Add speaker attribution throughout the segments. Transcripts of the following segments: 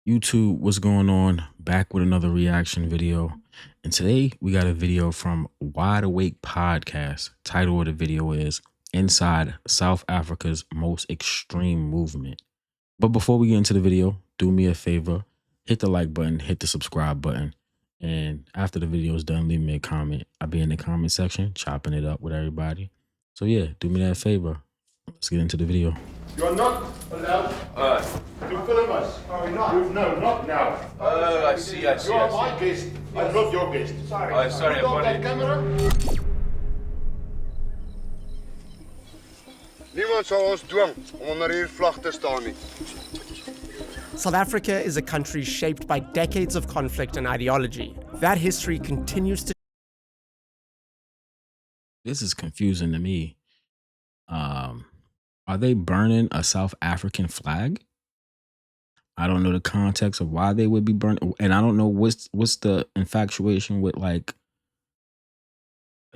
Speaker 1: YouTube, what's going on? Back with another reaction video. And today we got a video from Wide Awake Podcast. Title of the video is Inside South Africa's Most Extreme Movement. But before we get into the video, do me a favor, hit the like button, hit the subscribe button. And after the video is done, leave me a comment. I'll be in the comment section, chopping it up with everybody. So yeah, do me that favor. Let's get into the video.
Speaker 2: You are not allowed to film us. Are we not? No, not now.
Speaker 3: Oh, I see.
Speaker 2: You are my guest. I'm not your guest.
Speaker 3: Oh, sorry,
Speaker 2: Put on that camera.
Speaker 4: Niemand zal ons dwing om onder hierdie vlag te staan nie.
Speaker 5: South Africa is a country shaped by decades of conflict and ideology. That history continues to.
Speaker 1: This is confusing to me. Are they burning a South African flag? I don't know the context of why they would be burning, and I don't know what's the infatuation with like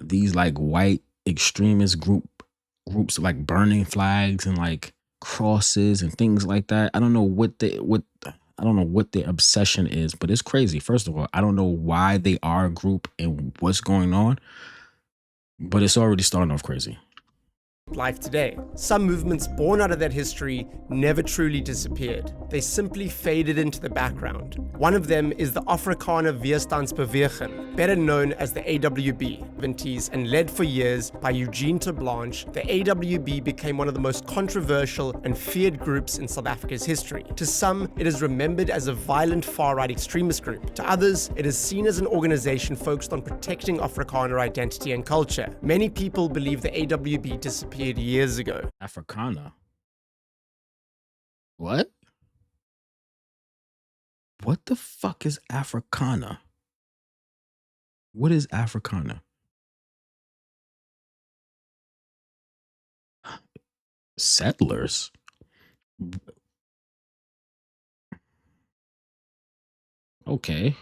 Speaker 1: these like white extremist groups like burning flags and like crosses and things like that. I don't know what their obsession is, but it's crazy. First of all, I don't know why they are a group and what's going on, but it's already starting off crazy.
Speaker 5: Life today. Some movements born out of that history never truly disappeared. They simply faded into the background. One of them is the Afrikaner Weerstandsbeweging, better known as the AWB, and led for years by Eugene ter Blanche. The AWB became one of the most controversial and feared groups in South Africa's history. To some, it is remembered as a violent far-right extremist group. To others, it is seen as an organization focused on protecting Afrikaner identity and culture. Many people believe the AWB disappeared years ago.
Speaker 1: Africana. What? What the fuck is Africana? What is Africana? Settlers? Okay.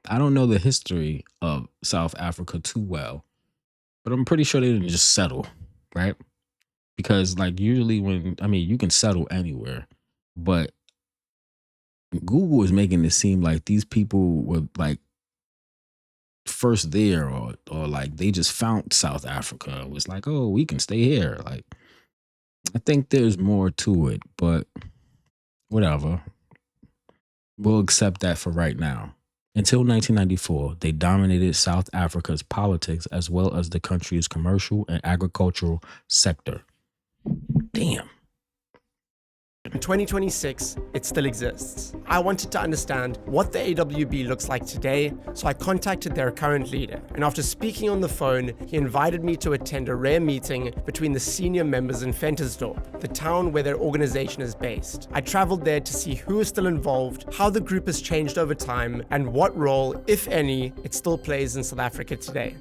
Speaker 1: I don't know the history of South Africa too well, but I'm pretty sure they didn't just settle, right? Because like usually you can settle anywhere, but Google is making it seem like these people were like first there or like they just found South Africa. It was like, oh, we can stay here. Like, I think there's more to it, but whatever. We'll accept that for right now. Until 1994, they dominated South Africa's politics as well as the country's commercial and agricultural sector. Damn.
Speaker 5: In 2026, it still exists. I wanted to understand what the AWB looks like today, so I contacted their current leader. And after speaking on the phone, he invited me to attend a rare meeting between the senior members in Ventersdorp, the town where their organization is based. I traveled there to see who is still involved, how the group has changed over time, and what role, if any, it still plays in South Africa today.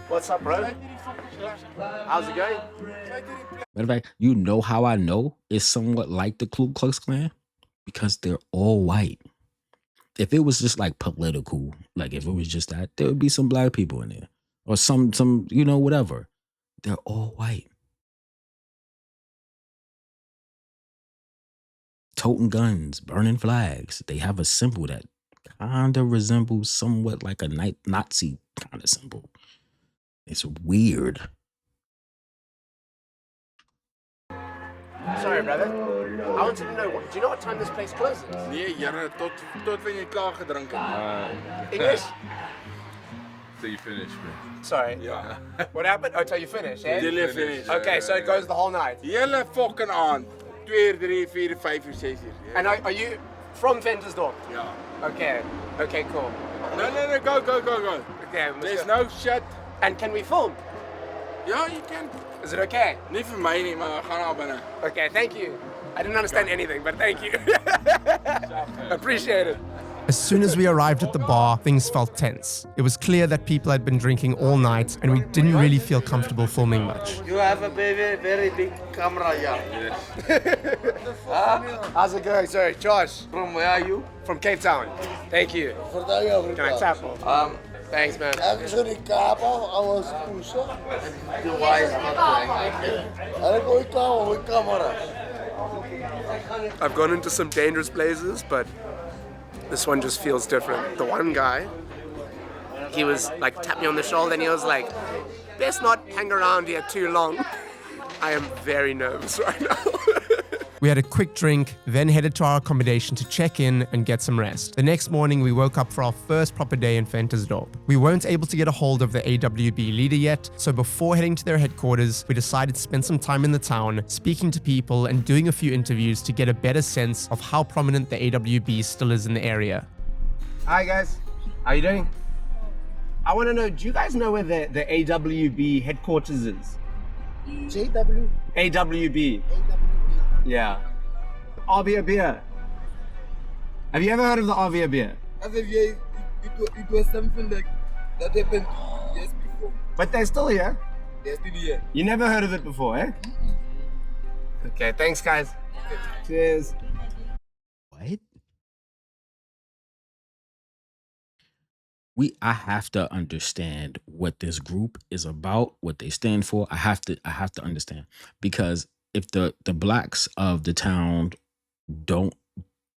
Speaker 5: What's up, bro? How's it going?
Speaker 1: Matter of fact, you know how I know it's somewhat like the Ku Klux Klan? Because they're all white. If it was just like political, like if it was just that, there would be some black people in there. Or some, whatever. They're all white. Toting guns, burning flags. They have a symbol that kind of resembles somewhat like a Nazi kind of symbol. It's weird.
Speaker 5: Sorry, brother. I wanted to know, do you know what time this place closes?
Speaker 4: Nee, jare tot wanneer jy klaar gedrink het.
Speaker 5: English?
Speaker 3: So you finished, man.
Speaker 5: Sorry.
Speaker 4: Ja.
Speaker 5: What happened? Oh, till you finish, eh?
Speaker 4: Julle finish.
Speaker 5: Okay, so it goes the whole night.
Speaker 4: Hele fucking aand. 2, 3, 4, 5 uur, 6 uur.
Speaker 5: And are you from Ventersdorp?
Speaker 4: Ja.
Speaker 5: Okay, cool.
Speaker 4: No, go.
Speaker 5: Okay,
Speaker 4: There's no shit.
Speaker 5: And can we film?
Speaker 4: Ja, jy kan.
Speaker 5: Is it okay?
Speaker 4: Nie vir my nie, maar gaan al binne.
Speaker 5: Okay, thank you. I didn't understand anything, but thank you. Appreciate it. As soon as we arrived at the bar, things felt tense. It was clear that people had been drinking all night, and we didn't really feel comfortable filming much.
Speaker 6: You have a very big camera, yeah.
Speaker 5: How's it going? Sorry, Josh.
Speaker 6: From where are you?
Speaker 5: From Cape Town. Thank you. Can I tap? Thanks, man.
Speaker 6: Ek is in die Kaap al, ouens poese. Die wise not doing like it. Hulle gooi camera.
Speaker 5: I've gone into some dangerous places, but this one just feels different. The one guy, he was like tapped me on the shoulder and he was like, best not hang around here too long. I am very nervous right now. We had a quick drink, then headed to our accommodation to check in and get some rest. The next morning, we woke up for our first proper day in Ventersdorp. We weren't able to get a hold of the AWB leader yet, so before heading to their headquarters, we decided to spend some time in the town, speaking to people and doing a few interviews to get a better sense of how prominent the AWB still is in the area. Hi guys, how you doing? I want to know, do you guys know where the AWB headquarters is?
Speaker 6: JW.
Speaker 5: AWB. Yeah. Avia beer. Have you ever heard of the Avia beer?
Speaker 6: It was something like that happened years before.
Speaker 5: But they're still here.
Speaker 6: They're still here.
Speaker 5: You never heard of it before, eh? Okay, thanks guys. Cheers.
Speaker 1: What? I have to understand what this group is about, what they stand for. I have to understand, because if the blacks of the town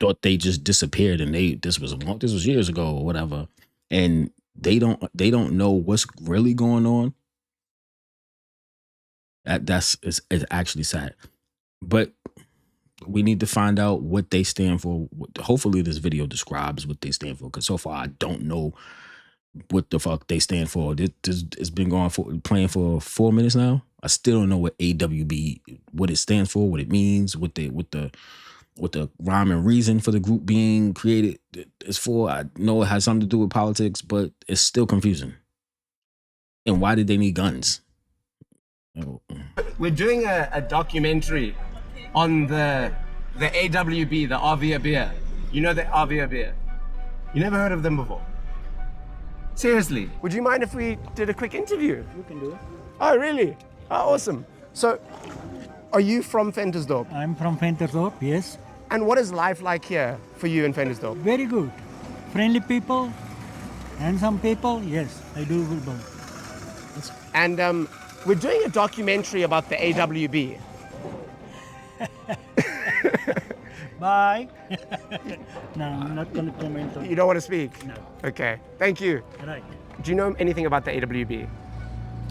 Speaker 1: thought they just disappeared and this was years ago or whatever, and they don't know what's really going on, it's actually sad. But we need to find out what they stand for. Hopefully this video describes what they stand for, because so far I don't know what the fuck they stand for. It's been playing for 4 minutes now. I still don't know what AWB, what it stands for, what it means, what the rhyme and reason for the group being created is for. I know it has something to do with politics, but it's still confusing. And why did they need guns? Oh.
Speaker 5: We're doing a documentary on the AWB, the Avia beer. You know the Avia beer? You never heard of them before? Seriously? Would you mind if we did a quick interview?
Speaker 7: You can do it.
Speaker 5: Oh, really? Oh, awesome. So, are you from Ventersdorp?
Speaker 7: I'm from Ventersdorp, yes.
Speaker 5: And what is life like here for you in Ventersdorp?
Speaker 7: Very good. Friendly people, handsome people, yes, I do good both.
Speaker 5: And we're doing a documentary about the AWB.
Speaker 7: Bye. No, I'm not going to comment on
Speaker 5: You don't want to speak?
Speaker 7: No.
Speaker 5: Okay, thank you.
Speaker 7: Right.
Speaker 5: Do you know anything about the AWB?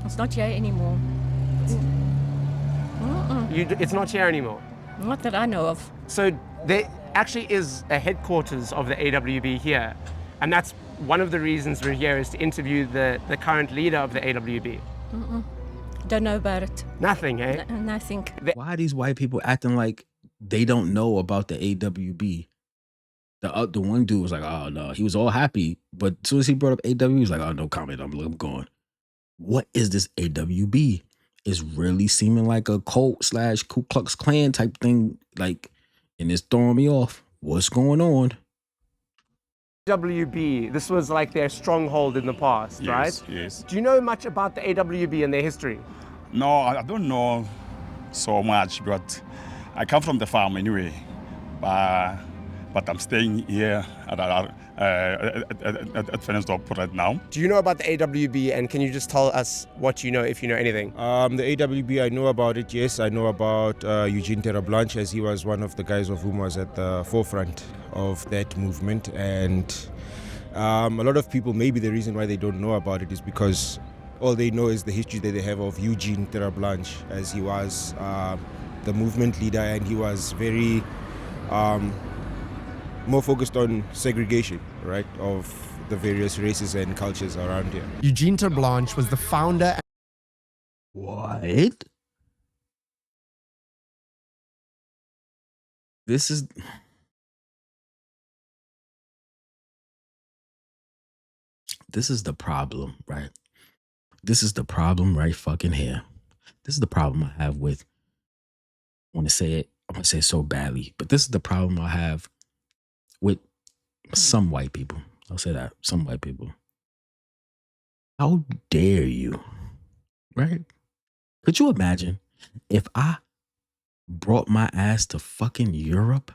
Speaker 8: It's not here anymore.
Speaker 5: It's not here anymore.
Speaker 8: Not that I know of.
Speaker 5: So there actually is a headquarters of the AWB here, and that's one of the reasons we're here, is to interview the current leader of the AWB.
Speaker 8: Don't know about it.
Speaker 5: Nothing, eh?
Speaker 8: Nothing.
Speaker 1: Why are these white people acting like they don't know about the AWB? The one dude was like, oh no, he was all happy, but as soon as he brought up AW, he was like, oh, no comment, I'm going. What is this AWB? It's really seeming like a cult / Ku Klux Klan type thing, like, and it's throwing me off. What's going on?
Speaker 5: AWB, this was like their stronghold in the past, right?
Speaker 9: Yes.
Speaker 5: Do you know much about the AWB and their history?
Speaker 9: No, I don't know so much, but I come from the farm anyway. But I'm staying here at Ventersdorp right now.
Speaker 5: Do you know about the AWB, and can you just tell us what you know, if you know anything?
Speaker 10: The AWB, I know about it, yes. I know about Eugene Terreblanche, as he was one of the guys of whom was at the forefront of that movement. And a lot of people, maybe the reason why they don't know about it is because all they know is the history that they have of Eugene Terreblanche, as he was the movement leader, and he was very more focused on segregation, right, of the various races and cultures around here.
Speaker 5: Eugene Terreblanche was the founder.
Speaker 1: What? This is the problem, right? This is the problem right fucking here. This is the problem I have with, I want to say it so badly, but this is the problem I have with some white people. I'll say that, some white people. How dare you, right? Could you imagine if I brought my ass to fucking Europe,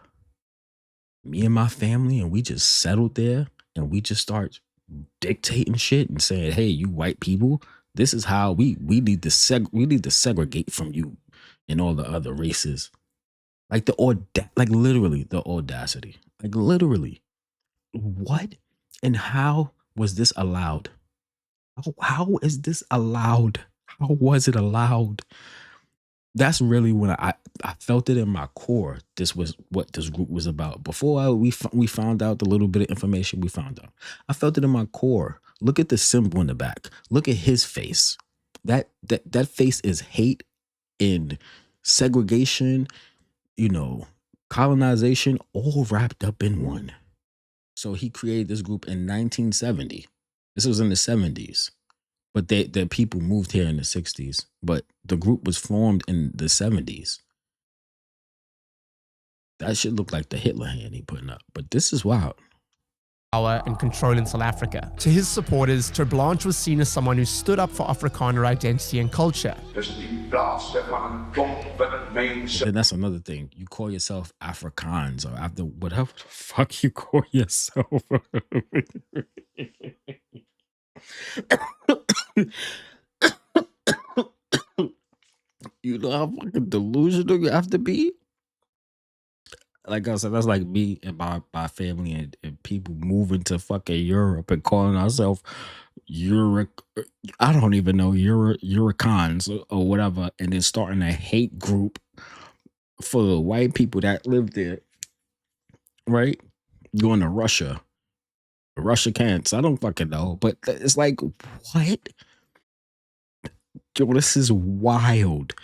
Speaker 1: me and my family, and we just settled there and we just start dictating shit and saying, hey, you white people, this is how we need to segregate from you and all the other races. Like like literally the audacity. Like literally. What and how was this allowed? How is this allowed? How was it allowed? That's really when I felt it in my core. This was what this group was about. Before we found out the little bit of information we found out, I felt it in my core. Look at the symbol in the back. Look at his face. That face is hate and segregation, colonization, all wrapped up in one. So he created this group in 1970. This was in the 70s. But the people moved here in the 60s. But the group was formed in the 70s. That should look like the Hitler hand he putting up. But this is wild.
Speaker 5: Power and control in South Africa. To his supporters, Ter Blanche was seen as someone who stood up for Afrikaner identity and culture.
Speaker 1: And that's another thing. You call yourself Afrikaans or after whatever the fuck you call yourself. You know how fucking delusional you have to be? Like I said, that's like me and my family and people moving to fucking Europe and calling ourselves I don't even know, Euricans or whatever, and then starting a hate group for the white people that live there, right? Going to Russia. Russia can't. I don't fucking know. But it's like, what? Yo, this is wild.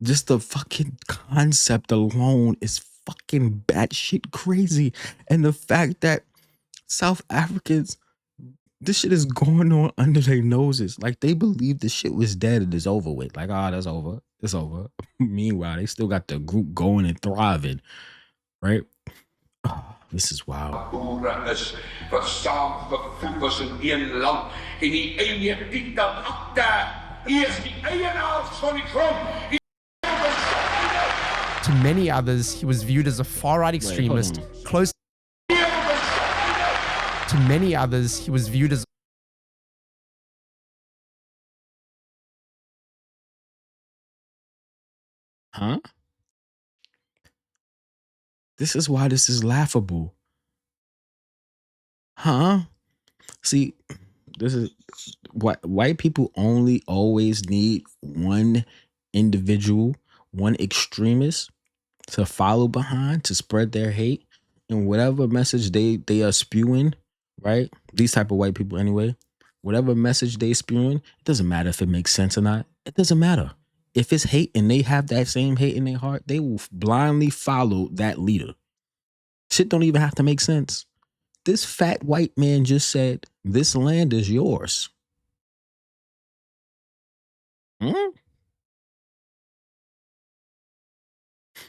Speaker 1: Just the fucking concept alone is fucking batshit crazy. And the fact that South Africans, this shit is going on under their noses. Like they believe the shit was dead and it's over with. Like, that's over. It's over. Meanwhile, they still got the group going and thriving. Right? Oh, this is wild.
Speaker 5: To many others, he was viewed as a far-right extremist, close. To many others, he was viewed as
Speaker 1: This is why this is laughable. See, this is what white people only always need one individual, one extremist to follow behind to spread their hate and whatever message they are spewing, right? These type of white people anyway, whatever message they spewing, it doesn't matter if it makes sense or not. It doesn't matter. If it's hate and they have that same hate in their heart, they will blindly follow that leader. Shit don't even have to make sense. This fat white man just said, this land is yours.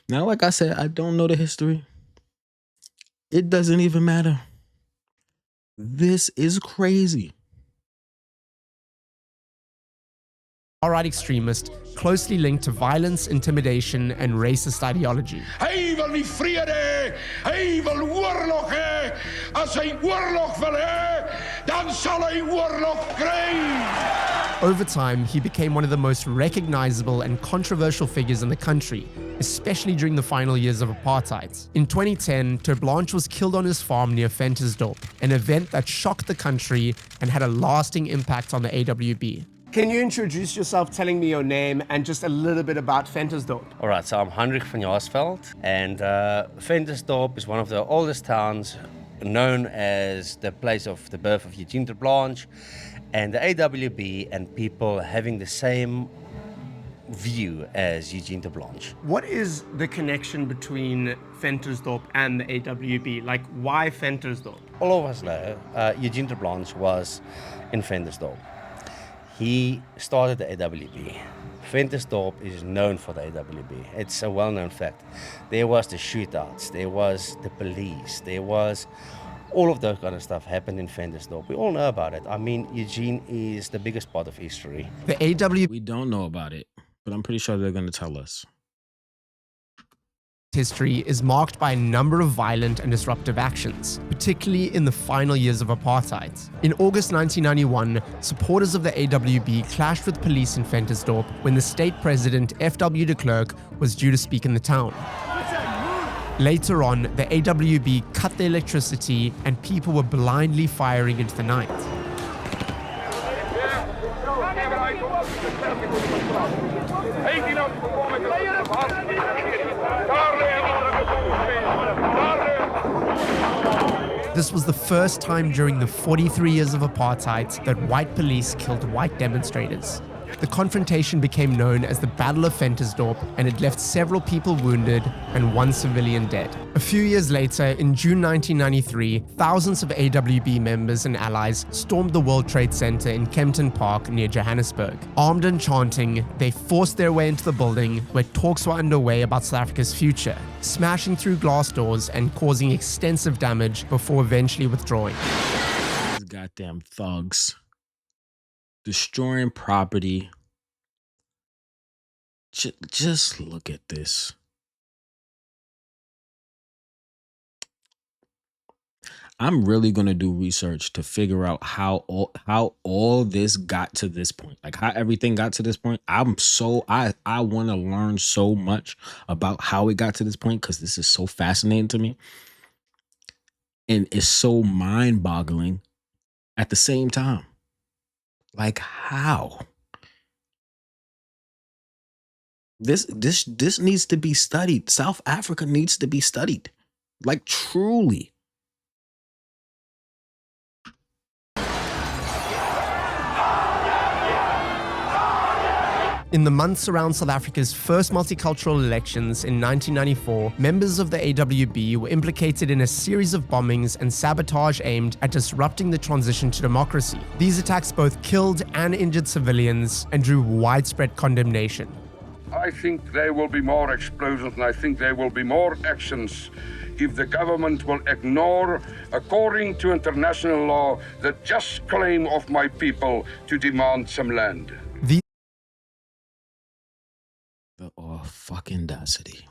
Speaker 1: Now, like I said, I don't know the history. It doesn't even matter. This is crazy.
Speaker 5: far-right extremist closely linked to violence, intimidation, and racist ideology.
Speaker 4: Hij wil niet vrede, hij wil oorlog. Als hij oorlog wil, dan zal hij oorlog krijgen.
Speaker 5: Over time, he became one of the most recognizable and controversial figures in the country, especially during the final years of apartheid. In 2010, Ter Blanche was killed on his farm near Ventersdorp, an event that shocked the country and had a lasting impact on the AWB. Can you introduce yourself, telling me your name and just a little bit about Ventersdorp?
Speaker 11: All right, so I'm Heinrich van Jaarsveld, and Ventersdorp is one of the oldest towns known as the place of the birth of Eugene Ter Blanche, and the AWB and people having the same view as Eugene Ter Blanche.
Speaker 5: What is the connection between Ventersdorp and the AWB? Like, why Ventersdorp?
Speaker 11: All of us know Eugene Ter Blanche was in Ventersdorp. He started the AWB. Ventersdorp is known for the AWB. It's a well-known fact. There was the shootouts, there was the police, there was all of that kind of stuff happened in Ventersdorp. We all know about it. I mean, Eugene is the biggest part of history.
Speaker 5: The AWB
Speaker 1: We don't know about it, but I'm pretty sure they're going to tell us.
Speaker 5: history is marked by a number of violent and disruptive actions, particularly in the final years of apartheid. In August 1991, supporters of the AWB clashed with police in Ventersdorp when the state president, F.W. de Klerk, was due to speak in the town. Later on, the AWB cut the electricity and people were blindly firing into the night. This was the first time during the 43 years of apartheid that white police killed white demonstrators. The confrontation became known as the Battle of Ventersdorp, and it left several people wounded and one civilian dead. A few years later, in June 1993, thousands of AWB members and allies stormed the World Trade Center in Kempton Park near Johannesburg. Armed and chanting, they forced their way into the building where talks were underway about South Africa's future, smashing through glass doors and causing extensive damage before eventually withdrawing.
Speaker 1: These goddamn thugs. Destroying property. Just look at this. I'm really gonna do research to figure out how all this got to this point, like how everything got to this point. I want to learn so much about how it got to this point because this is so fascinating to me, and it's so mind-boggling at the same time. Like how? This needs to be studied. South Africa needs to be studied. Like truly.
Speaker 5: In the months around South Africa's first multicultural elections in 1994, members of the AWB were implicated in a series of bombings and sabotage aimed at disrupting the transition to democracy. These attacks both killed and injured civilians and drew widespread condemnation.
Speaker 12: I think there will be more explosions, and I think there will be more actions if the government will ignore, according to international law, the just claim of my people to demand some land.
Speaker 1: The fucking audacity.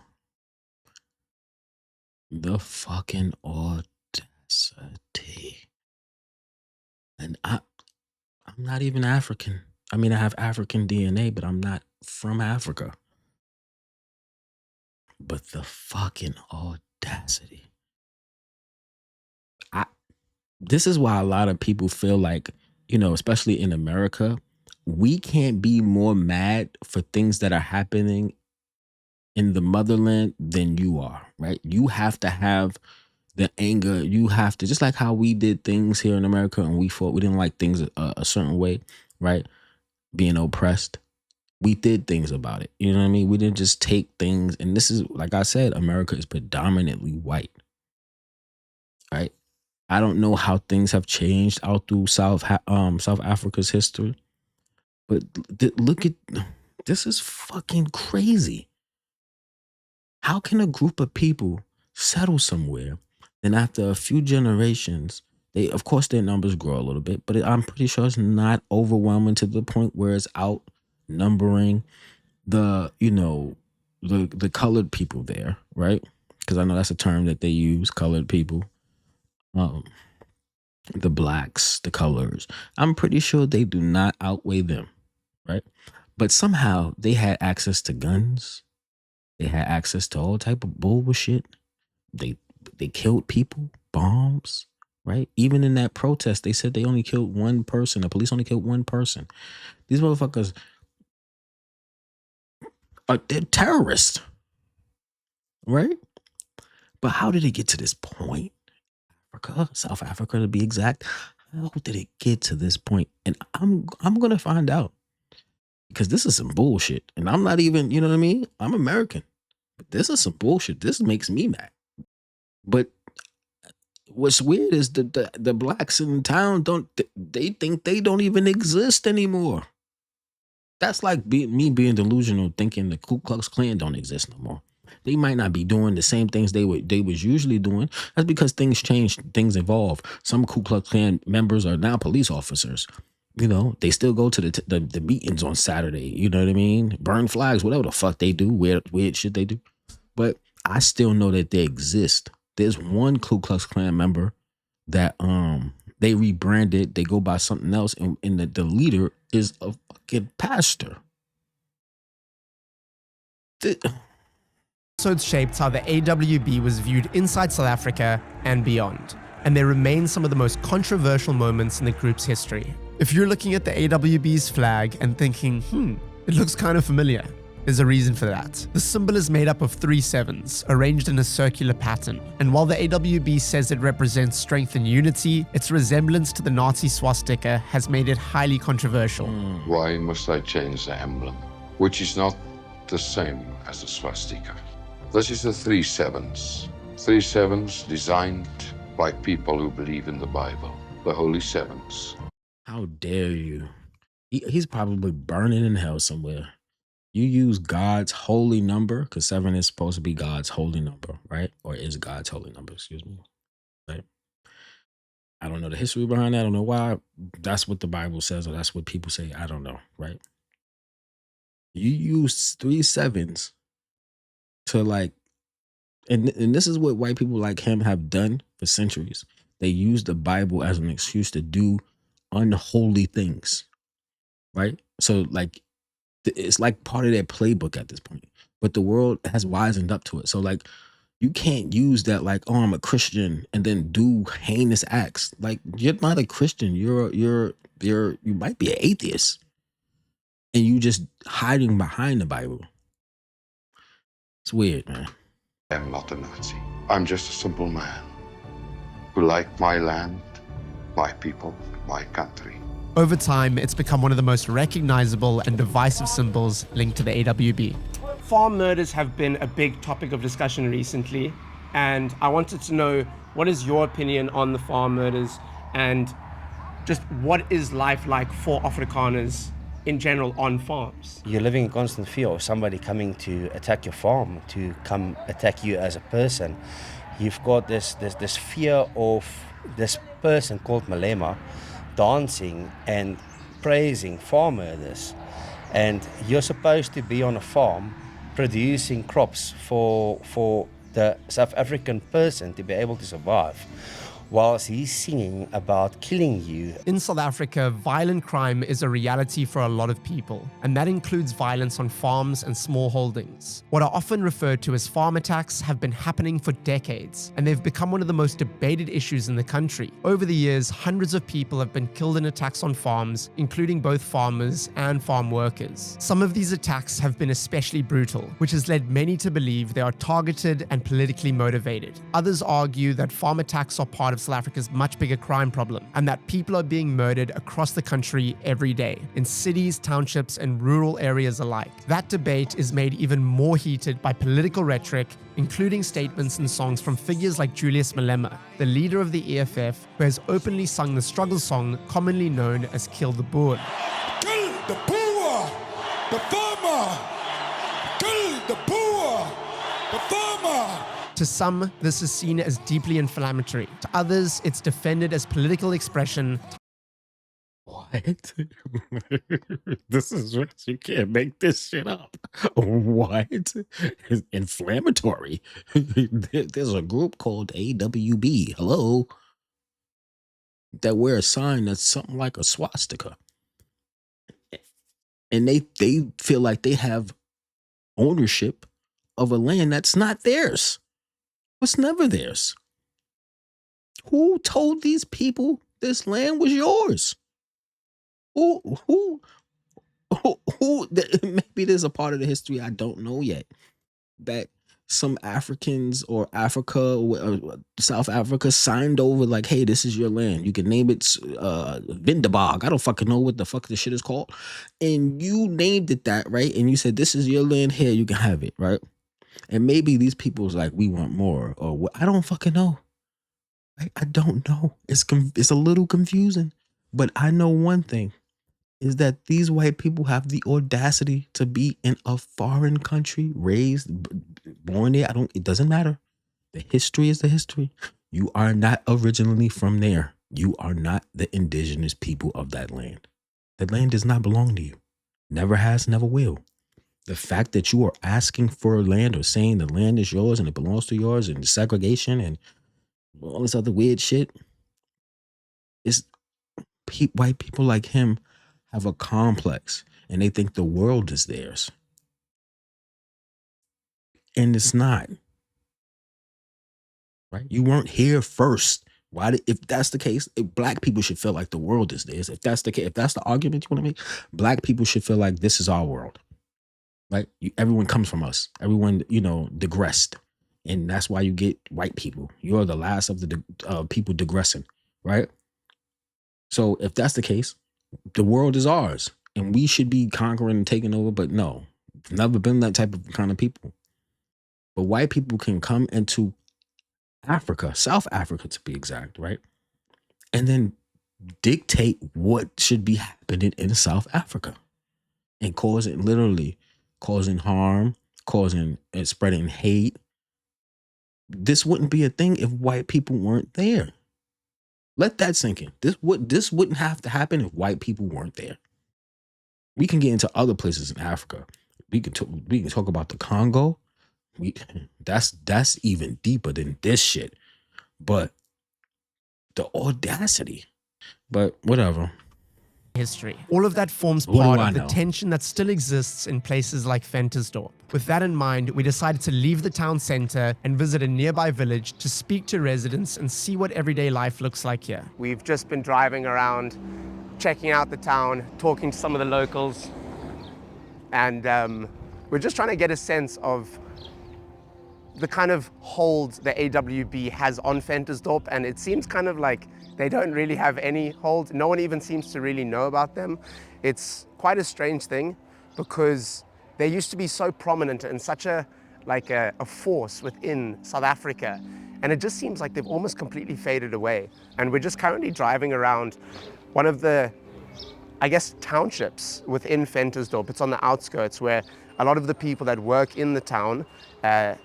Speaker 1: The fucking audacity. And I'm not even African. I mean, I have African DNA, but I'm not from Africa. But the fucking audacity. This is why a lot of people feel like, you know, especially in America, we can't be more mad for things that are happening in the motherland than you are, right? You have to have the anger. You have to, just like how we did things here in America and we fought, we didn't like things a certain way, right? Being oppressed. We did things about it. You know what I mean? We didn't just take things. And this is, like I said, America is predominantly white, right? I don't know how things have changed out through South Africa's history. But look at, this is fucking crazy. How can a group of people settle somewhere and after a few generations, of course their numbers grow a little bit, but I'm pretty sure it's not overwhelming to the point where it's outnumbering the colored people there, right? Because I know that's a term that they use, colored people. The blacks, the colors. I'm pretty sure they do not outweigh them. Right? But somehow they had access to guns. They had access to all type of bullshit. They killed people, bombs, right? Even in that protest, they said they only killed one person. The police only killed one person. These motherfuckers they're terrorists, right? But how did it get to this point? South Africa to be exact. How did it get to this point? And I'm gonna find out. Because this is some bullshit. And I'm not even, you know what I mean? I'm American. But this is some bullshit. This makes me mad. But what's weird is the blacks in town they think they don't even exist anymore. That's like me being delusional thinking the Ku Klux Klan don't exist no more. They might not be doing the same things they was usually doing. That's because things change, things evolve. Some Ku Klux Klan members are now police officers. You know, they still go to the meetings on Saturday. You know what I mean? Burn flags, whatever the fuck they do, weird shit they do. But I still know that they exist. There's one Ku Klux Klan member that they rebranded. They go by something else, and the leader is a fucking pastor.
Speaker 5: Episodes shaped how the AWB was viewed inside South Africa and beyond, and they remain some of the most controversial moments in the group's history. If you're looking at the AWB's flag and thinking, it looks kind of familiar, there's a reason for that. The symbol is made up of 3 sevens, arranged in a circular pattern, and while the AWB says it represents strength and unity, its resemblance to the Nazi swastika has made it highly controversial.
Speaker 12: Why must I change the emblem, which is not the same as the swastika? This is the 3 sevens. 3 sevens designed by people who believe in the Bible, the Holy Sevens.
Speaker 1: How dare you? He's probably burning in hell somewhere. You use God's holy number, because 7 is supposed to be God's holy number, right? Or is God's holy number, excuse me. Right? I don't know the history behind that. I don't know why. That's what the Bible says, or that's what people say. I don't know, right? You use 3 sevens to like, and this is what white people like him have done for centuries. They use the Bible as an excuse to do unholy things, right? So like, it's like part of their playbook at this point, but the world has wisened up to it. So like, you can't use that like, oh, I'm a Christian, and then do heinous acts. Like, you're not a Christian. You might be an atheist, and you just hiding behind the Bible. It's weird, man.
Speaker 12: I'm not a Nazi. I'm just a simple man who like my land, my people, my country.
Speaker 5: Over time, it's become one of the most recognizable and divisive symbols linked to the AWB. Farm murders have been a big topic of discussion recently, and I wanted to know, what is your opinion on the farm murders, and just what is life like for Afrikaners in general on farms?
Speaker 11: You're living in constant fear of somebody coming to attack your farm, to come attack you as a person. You've got this fear of this person called Malema dancing and praising farm murders, and you're supposed to be on a farm producing crops for the South African person to be able to survive, whilst he's singing about killing you.
Speaker 5: In South Africa, violent crime is a reality for a lot of people, and that includes violence on farms and small holdings. What are often referred to as farm attacks have been happening for decades, and they've become one of the most debated issues in the country. Over the years, hundreds of people have been killed in attacks on farms, including both farmers and farm workers. Some of these attacks have been especially brutal, which has led many to believe they are targeted and politically motivated. Others argue that farm attacks are part of South Africa's much bigger crime problem, and that people are being murdered across the country every day, in cities, townships, and rural areas alike. That debate is made even more heated by political rhetoric, including statements and songs from figures like Julius Malema, the leader of the EFF, who has openly sung the struggle song commonly known as Kill the Boer.
Speaker 4: Kill the poor, the farmer. Kill the poor, the farmer.
Speaker 5: To some, this is seen as deeply inflammatory. To others, it's defended as political expression.
Speaker 1: What? This is you can't make this shit up. What? It's inflammatory. There's a group called AWB. Hello. That wear a sign that's something like a swastika. And they feel like they have ownership of a land that's not theirs. Was never theirs. Who told these people this land was yours? Who maybe there's a part of the history I don't know yet, that some Africans or Africa or South Africa signed over like, hey, this is your land. You can name it Vindabog. I don't fucking know what the fuck this shit is called. And you named it that, right? And you said, this is your land here. You can have it, right? And maybe these people was like, we want more, or what? I don't fucking know. I don't know. It's a little confusing, but I know one thing is that these white people have the audacity to be in a foreign country, raised, born there. It doesn't matter. The history is the history. You are not originally from there. You are not the indigenous people of that land. The land does not belong to you. Never has, never will. The fact that you are asking for land or saying the land is yours and it belongs to yours and segregation and all this other weird shit is white people like him have a complex and they think the world is theirs. And it's not. Right? You weren't here first. If that's the case, if black people should feel like the world is theirs. If that's the case, if that's the argument you want to make, black people should feel like this is our world. Right? Everyone comes from us. Everyone, digressed. And that's why you get white people. You're the last of the people digressing. Right? So if that's the case, the world is ours. And we should be conquering and taking over. But no, I've never been that type of kind of people. But white people can come into Africa, South Africa to be exact, right? And then dictate what should be happening in South Africa and literally causing harm, causing and spreading hate. This wouldn't be a thing if white people weren't there. Let that sink in. This wouldn't have to happen if white people weren't there. We can get into other places in Africa. We can talk about the Congo. That's even deeper than this shit. But the audacity. But whatever.
Speaker 5: History. All of that forms
Speaker 1: What do
Speaker 5: part
Speaker 1: I
Speaker 5: of the
Speaker 1: know?
Speaker 5: tension that still exists in places like Ventersdorp. With that in mind, we decided to leave the town center and visit a nearby village to speak to residents and see what everyday life looks like here. We've just been driving around, checking out the town, talking to some of the locals, and we're just trying to get a sense of the kind of hold the AWB has on Ventersdorp, and it seems kind of like they don't really have any hold. No one even seems to really know about them. It's quite a strange thing because they used to be so prominent and such a force within South Africa, and it just seems like they've almost completely faded away. And we're just currently driving around one of the, I guess, townships within Ventersdorp. It's on the outskirts where a lot of the people that work in the town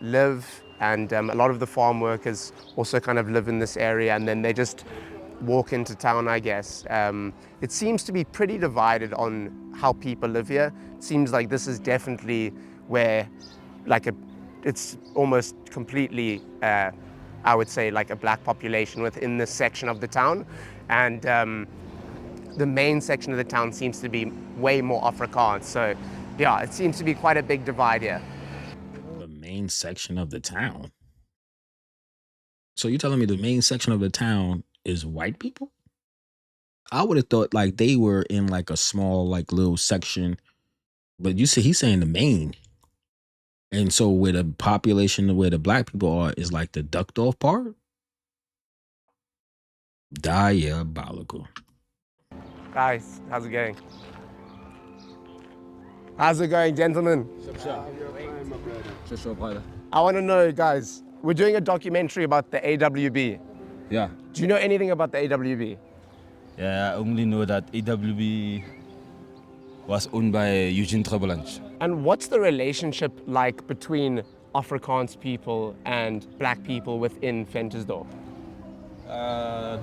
Speaker 5: live, and a lot of the farm workers also kind of live in this area, and then they just walk into town, I guess. It seems to be pretty divided on how people live here. It seems like this is definitely where, it's almost completely, I would say, like a black population within this section of the town. And the main section of the town seems to be way more Afrikaans. So yeah, it seems to be quite a big divide here.
Speaker 1: The main section of the town. So you're telling me the main section of the town is white people? I would have thought like they were in like a small like little section, but you see he's saying the main. And so where the population, where the black people are, is like the ducked off part? Diabolical.
Speaker 5: Guys, how's it going? How's it going, gentlemen? I want to know, guys, we're doing a documentary about the AWB.
Speaker 13: Yeah.
Speaker 5: Do you know anything about the AWB?
Speaker 13: Yeah, I only know that AWB was owned by Eugene Treblanche.
Speaker 5: And what's the relationship like between Afrikaans people and black people within Ventersdorp?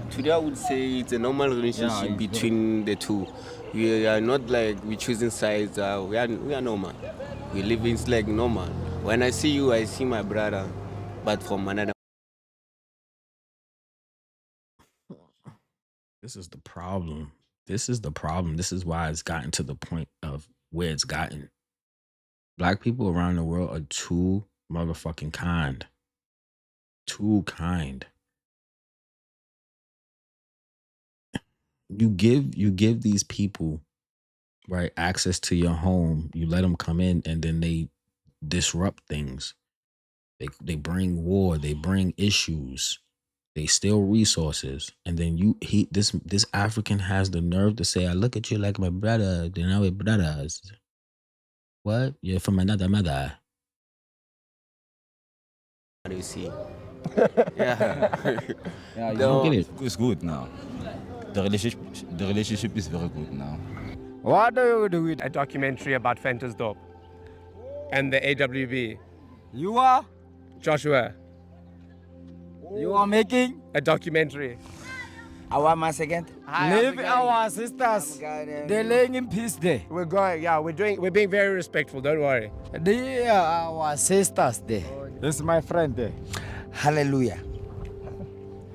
Speaker 14: Today I would say it's a normal relationship between the two. We are not like we choosing sides. We are normal. We live in like normal. When I see you, I see my brother, but from another.
Speaker 1: This is the problem. This is the problem. This is why it's gotten to the point of where it's gotten. Black people around the world are too motherfucking kind. Too kind. You give these people, right, access to your home. You let them come in, and then they disrupt things. They bring war. They bring issues. They steal resources, and then this African has the nerve to say, "I look at you like my brother. Then now we're brothers." What? You're from another mother.
Speaker 14: What do you see?
Speaker 13: Yeah, you don't get it. It's good now. The relationship is very good now.
Speaker 5: What do you do with a documentary about Ventersdorp and the AWB?
Speaker 15: You are?
Speaker 5: Joshua.
Speaker 15: You are making?
Speaker 5: A documentary.
Speaker 15: Our man second. Leave our sisters. They're laying in peace there.
Speaker 5: We're going, yeah, we're being very respectful, don't worry.
Speaker 15: They are our sisters there.
Speaker 16: This is my friend there.
Speaker 15: Hallelujah.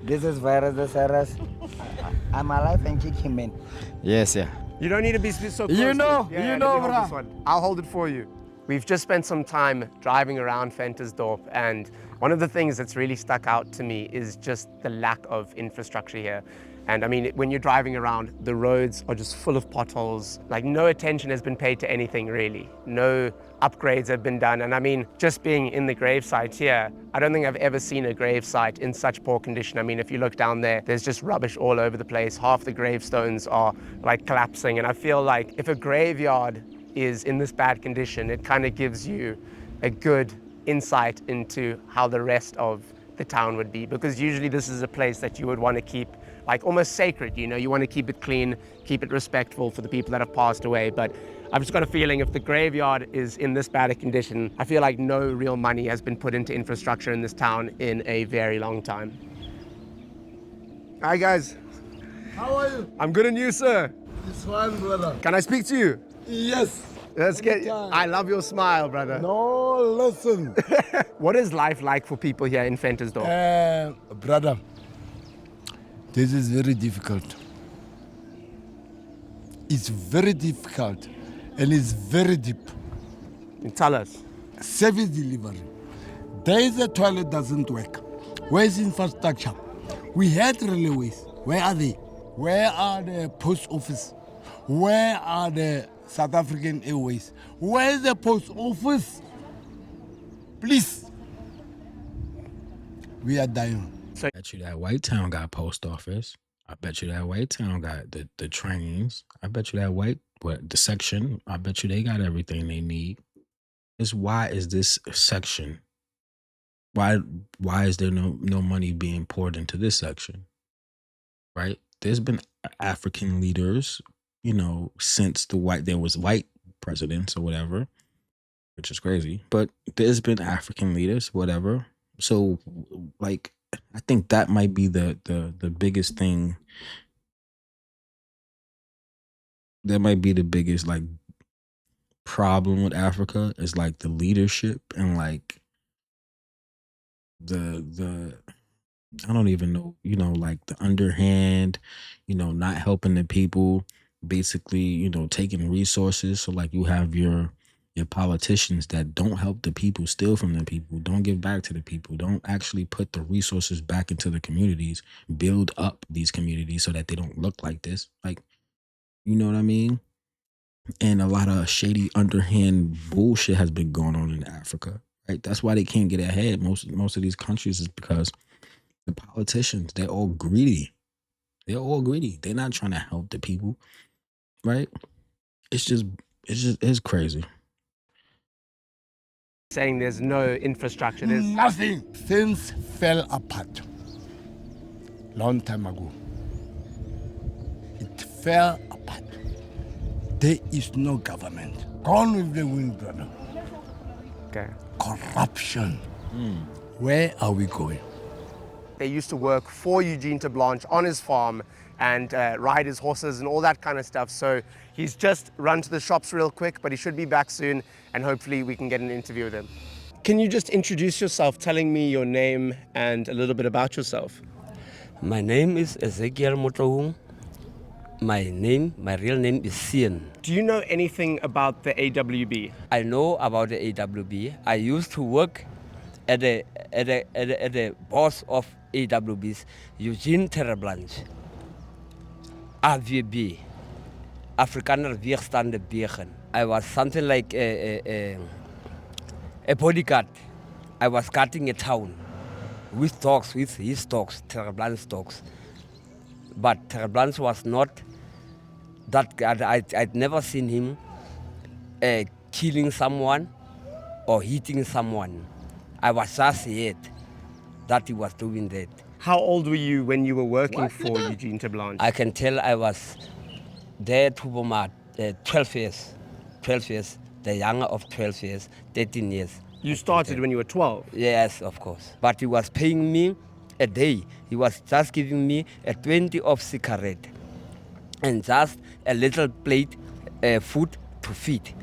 Speaker 15: This is Virus the Cyrus. I'm alive and kick him in.
Speaker 16: Yes, yeah.
Speaker 5: You don't need to be so close.
Speaker 15: You know,
Speaker 5: Yeah,
Speaker 15: you know,
Speaker 5: let me hold this
Speaker 15: bro.
Speaker 5: one. I'll hold it for you. We've just spent some time driving around Ventersdorp, and one of the things that's really stuck out to me is just the lack of infrastructure here. And I mean, when you're driving around, the roads are just full of potholes. Like, no attention has been paid to anything really. No upgrades have been done. And I mean, just being in the gravesite here, I don't think I've ever seen a gravesite in such poor condition. I mean, if you look down there, there's just rubbish all over the place. Half the gravestones are like collapsing. And I feel like if a graveyard is in this bad condition, it kind of gives you a good insight into how the rest of the town would be, because usually this is a place that you would want to keep like almost sacred, you know, you want to keep it clean, keep it respectful for the people that have passed away. But I've just got a feeling if the graveyard is in this bad a condition, I feel like no real money has been put into infrastructure in this town in a very long time. Hi guys.
Speaker 6: How are you?
Speaker 5: I'm good, and you, sir?
Speaker 6: This one, brother.
Speaker 5: Can I speak to you?
Speaker 6: Yes.
Speaker 5: Let's get. I love your smile, brother.
Speaker 6: No, listen.
Speaker 5: What is life like for people here in Ventersdorp?
Speaker 6: Brother, this is very difficult. It's very difficult and it's very deep.
Speaker 5: Tell us.
Speaker 6: Service delivery. There is a toilet doesn't work. Where's infrastructure? We had railways. Where are they? Where are the post office? Where are the South African Airways? Where is the post office? Please. We are dying.
Speaker 1: I bet you that White Town got post office. I bet you that White Town got the trains. I bet you that the section, I bet you they got everything they need. Is why is this section? Why is there no money being poured into this section? Right? There's been African leaders, you know, since there was white presidents or whatever, which is crazy. But there's been African leaders, whatever. So like, I think that might be the biggest thing. That might be the biggest like problem with Africa is like the leadership and like the I don't even know, you know, like the underhand, you know, not helping the people, basically, you know, taking resources. So like you have your politicians that don't help the people, steal from the people, don't give back to the people, don't actually put the resources back into the communities, build up these communities so that they don't look like this. Like, you know what I mean? And a lot of shady underhand bullshit has been going on in Africa, right? That's why they can't get ahead. Most of these countries is because the politicians, they're all greedy. They're all greedy. They're not trying to help the people, right? It's crazy.
Speaker 5: Saying there's no infrastructure. There's
Speaker 6: nothing. Things fell apart long time ago. It fell apart. There is no government. Gone with the wind, brother.
Speaker 5: Okay.
Speaker 6: Corruption. Where are we going?
Speaker 5: They used to work for Eugene de Blanche on his farm and ride his horses and all that kind of stuff. So he's just run to the shops real quick, but he should be back soon, and hopefully we can get an interview with him. Can you just introduce yourself, telling me your name and a little bit about yourself?
Speaker 16: My name is Ezekiel Motohung. My real name is Sien.
Speaker 5: Do you know anything about the AWB?
Speaker 16: I know about the AWB. I used to work at the boss of AWB's, Eugene Terreblanche. AWB, Afrikaner Weerstande Begen. I was something like a bodyguard. I was guarding a town with dogs, with his dogs, Terreblanche dogs. But Terreblanche was not that guy. I'd never seen him killing someone or hitting someone. I was just heard that he was doing that.
Speaker 5: How old were you when you were working for Eugene de Blanche?
Speaker 16: I can tell I was there to 12 years. 12 years, the younger of 12 years, 13 years.
Speaker 5: You started when you were 12?
Speaker 16: Yes, of course. But he was paying me a day. He was just giving me a 20 of cigarette and just a little plate food to feed.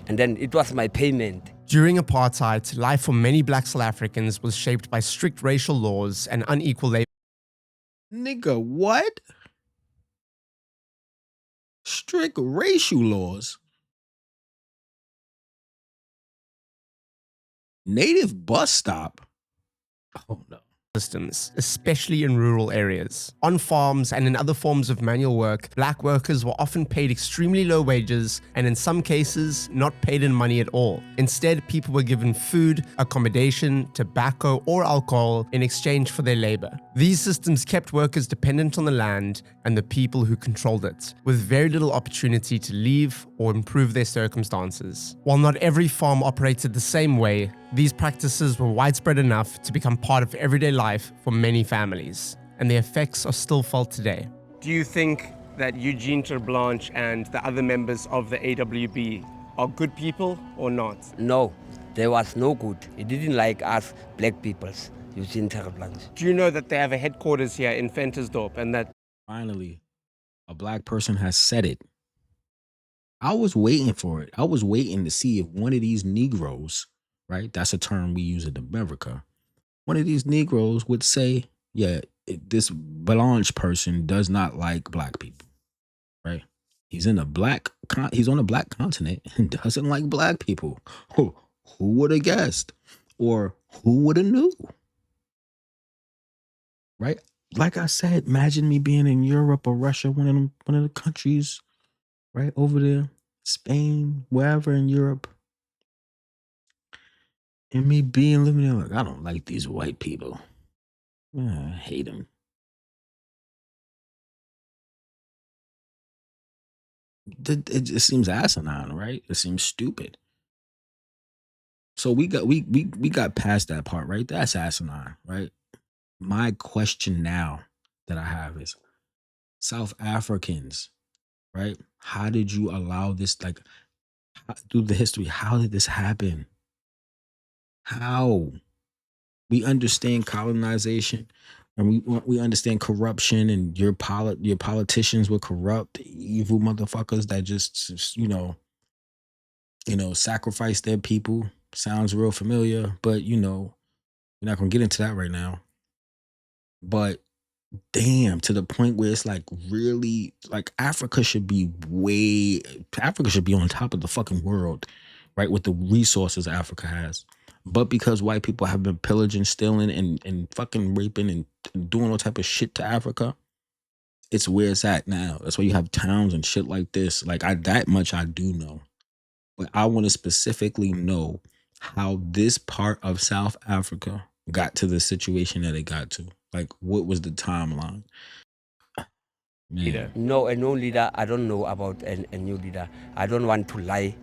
Speaker 16: And then it was my payment.
Speaker 5: During apartheid, life for many black South Africans was shaped by strict racial laws and unequal labor.
Speaker 1: Nigga, what? Strict racial laws? Native bus stop? Oh no.
Speaker 5: Systems, especially in rural areas. On farms and in other forms of manual work, black workers were often paid extremely low wages and in some cases not paid in money at all. Instead, people were given food, accommodation, tobacco, or alcohol in exchange for their labor. These systems kept workers dependent on the land and the people who controlled it, with very little opportunity to leave or improve their circumstances. While not every farm operated the same way, these practices were widespread enough to become part of everyday life for many families, and the effects are still felt today. Do you think that Eugene Terblanche and the other members of the AWB are good people or not?
Speaker 16: No, there was no good. He didn't like us black peoples, Eugene Terblanche.
Speaker 5: Do you know that they have a headquarters here in Ventersdorp and that
Speaker 1: Finally, a black person has said it. I was waiting for it. I was waiting to see if one of these Negroes, right? That's a term we use in America. One of these Negroes would say, yeah, this Blanche person does not like black people, right? He's on a black continent and doesn't like black people. Who would have guessed? Or who would have knew? Right? Like I said, imagine me being in Europe or Russia, one of the countries, right over there, Spain, wherever in Europe, and me living there like, I don't like these white people. I hate them. It just seems asinine, right? It seems stupid. So we got past that part, right? That's asinine, right? My question now that I have is South Africans, right? How did you allow this, like, through the history, how did this happen? How? We understand colonization and we understand corruption, and your politicians were corrupt, evil motherfuckers that just, sacrifice their people. Sounds real familiar, but we're not gonna get into that right now. But damn, to the point where it's like, really, like, Africa should be on top of the fucking world, right? With the resources Africa has. But because white people have been pillaging, stealing, and fucking raping and doing all type of shit to Africa, it's where it's at now. That's why you have towns and shit like this. Like, that much I do know. But I want to specifically know how this part of South Africa got to the situation that it got to. Like, what was the timeline? Man.
Speaker 16: No, a new leader. I don't know about a new leader. I don't want to lie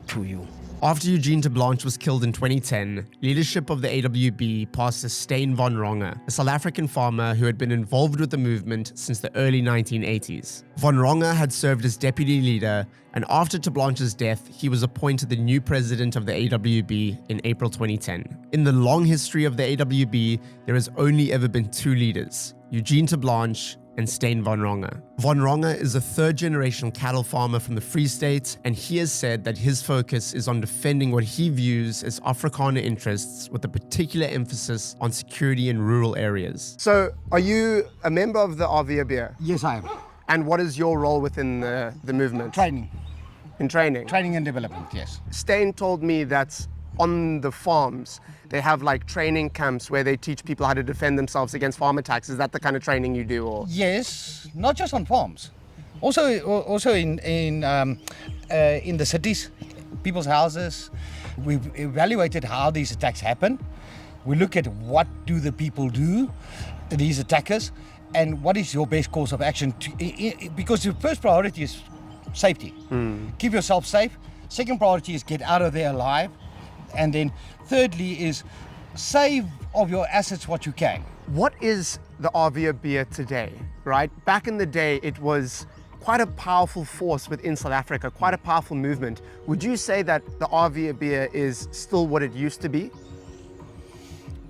Speaker 16: to you.
Speaker 5: After Eugene Terblanche was killed in 2010, leadership of the AWB passed to Steyn van Ronge, a South African farmer who had been involved with the movement since the early 1980s. Van Ronge had served as deputy leader, and after Terblanche's death, he was appointed the new president of the AWB in April 2010. In the long history of the AWB, there has only ever been two leaders, Eugene Terblanche and Steyn van Ronge. Van Ronge is a third-generation cattle farmer from the Free State, and he has said that his focus is on defending what he views as Afrikaner interests, with a particular emphasis on security in rural areas. So, are you a member of the RVB?
Speaker 15: Yes, I am.
Speaker 5: And what is your role within the movement?
Speaker 15: Training.
Speaker 5: In training?
Speaker 15: Training and development, yes.
Speaker 5: Steyn told me that on the farms, they have like training camps where they teach people how to defend themselves against farm attacks. Is that the kind of training you do? Or?
Speaker 15: Yes, not just on farms. Also in the cities, people's houses. We've evaluated how these attacks happen. We look at what do the people do, these attackers, and what is your best course of action. Because the first priority is safety. Keep yourself safe. Second priority is get out of there alive. And then thirdly is save of your assets what you can.
Speaker 5: What is the RVB today, right? Back in the day, it was quite a powerful force within South Africa, quite a powerful movement. Would you say that the RVB is still what it used to be?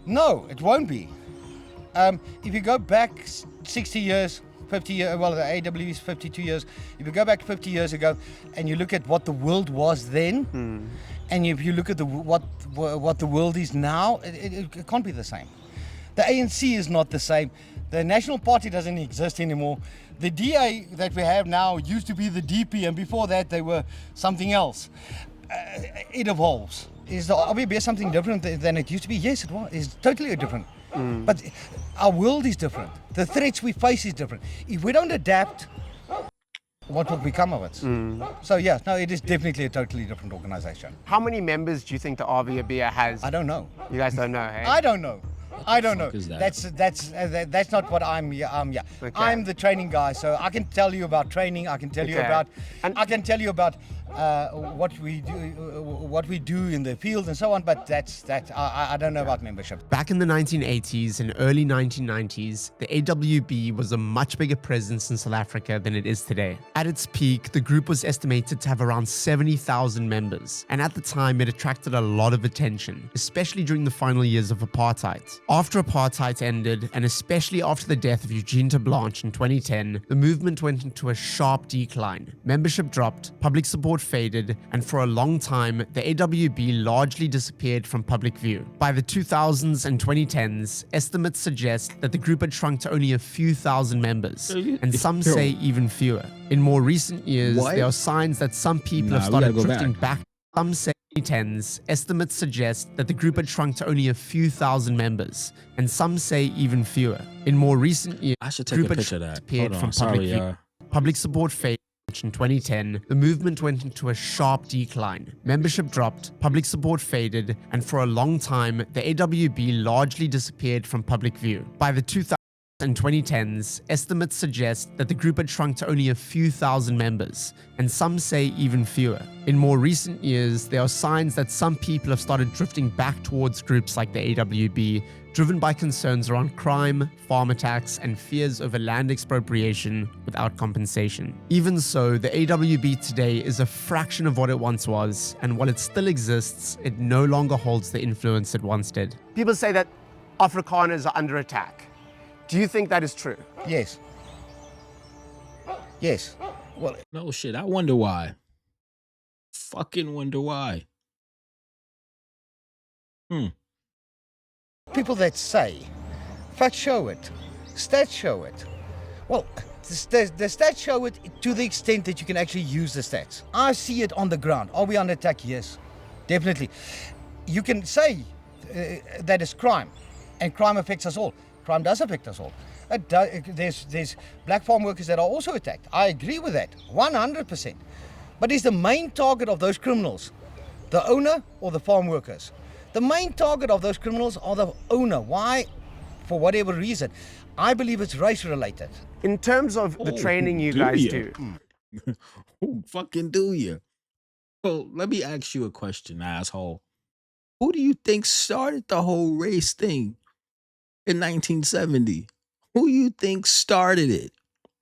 Speaker 15: No, it won't be. If you go back 60 years, 50 years, well, the AWB is 52 years. If you go back 50 years ago and you look at what the world was then, and if you look at what the world is now, it can't be the same. The ANC is not the same. The National Party doesn't exist anymore. The DA that we have now used to be the DP, and before that they were something else. it evolves. Is the RBB something different than it used to be? Yes, it was. It's totally different. But our world is different. The threats we face is different. If we don't adapt, what will become of it? So yeah, no, it is definitely a totally different organization.
Speaker 5: How many members do you think the RVB has?
Speaker 15: I don't know.
Speaker 5: You guys don't know, hey?
Speaker 15: I don't know. I don't know.
Speaker 1: Is that?
Speaker 15: That's not what I'm. Yeah.
Speaker 5: Okay.
Speaker 15: I'm the training guy, so I can tell you about training. I can tell you
Speaker 5: Okay.
Speaker 15: about. I can tell you about what we do in the field and so on. But that's that. I don't know about membership.
Speaker 5: Back in the 1980s and early 1990s, the AWB was a much bigger presence in South Africa than it is today. At its peak, the group was estimated to have around 70,000 members, and at the time it attracted a lot of attention, especially during the final years of apartheid. After apartheid ended, and especially after the death of Eugene de Blanche in 2010, the movement went into a sharp decline. Membership dropped, public support faded, and for a long time, the AWB largely disappeared from public view. By the 2000s and 2010s, estimates suggest that the group had shrunk to only a few thousand members, and some say even fewer. In more recent years, there are signs that some people have started drifting back. Some say 2010s, estimates suggest that the group had shrunk to only a few thousand members, and some say even fewer. In more recent years,
Speaker 1: I should take a picture of that.
Speaker 5: disappeared
Speaker 1: Hold
Speaker 5: from
Speaker 1: on, sorry,
Speaker 5: view. Public support faded. In 2010, the movement went into a sharp decline. Membership dropped, public support faded, and for a long time, the AWB largely disappeared from public view. By the 2000s and 2010s, estimates suggest that the group had shrunk to only a few thousand members, and some say even fewer. In more recent years, there are signs that some people have started drifting back towards groups like the AWB, driven by concerns around crime, farm attacks, and fears over land expropriation without compensation. Even so, the AWB today is a fraction of what it once was, and while it still exists, it no longer holds the influence it once did. People say that Afrikaners are under attack. Do you think that is true?
Speaker 15: Yes. Yes. Well,
Speaker 1: no shit. I wonder why. Fucking wonder why.
Speaker 15: People that say, facts show it, stats show it. Well, the stats show it to the extent that you can actually use the stats. I see it on the ground. Are we under attack? Yes, definitely. You can say that it's crime, and crime affects us all. Crime does affect us all. There's black farm workers that are also attacked. I agree with that, 100%. But is the main target of those criminals the owner or the farm workers? The main target of those criminals are the owner. Why? For whatever reason. I believe it's race related.
Speaker 5: In terms of the training you guys do.
Speaker 1: Who fucking do you? Well, let me ask you a question, asshole. Who do you think started the whole race thing in 1970? Who you think started it?